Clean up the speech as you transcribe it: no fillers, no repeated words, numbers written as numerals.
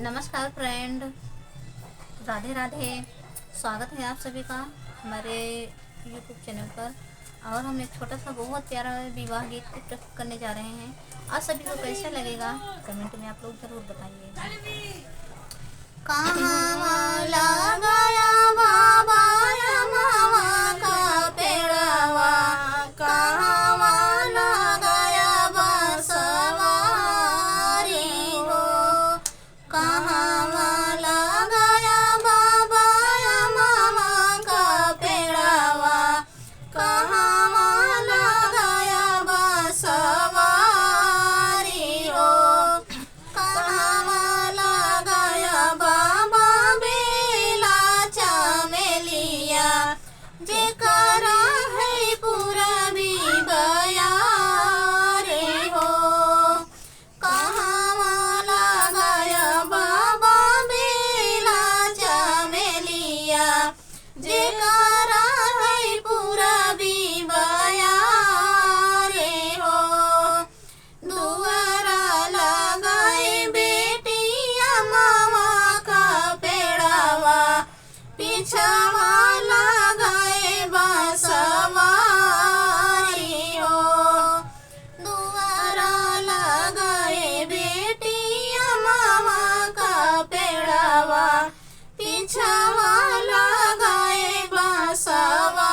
नमस्कार फ्रेंड, राधे राधे। स्वागत है आप सभी का हमारे यूट्यूब चैनल पर। और हम एक छोटा सा बहुत प्यारा विवाह गीत को प्रस्तुत करने जा रहे हैं। आप सभी को कैसा लगेगा कमेंट में आप लोग ज़रूर बताइए। कहाँ लगाया बाबा मामा का पेड़वा, कहाँ लगाया बसवारी हो, कहाँ लगाया बाबा मामा का पेड़वा, कहाँ लगाया बसवारी हो, कहाँ लगाया बाबा बेला चमेलिया, जेकरा है पूरा भी बयारे हो, कहाँ लगाया बाबा बेला चमेलिया, जेकरा है पूरा भी बयारे हो। दुआरा लगाए बेटिया मामा का पेड़वा, पीछवा लगाए बसवारी हो, दुआरा लगाए बेटिया मामा का पेड़वा, पीछवा लगाए बसवारी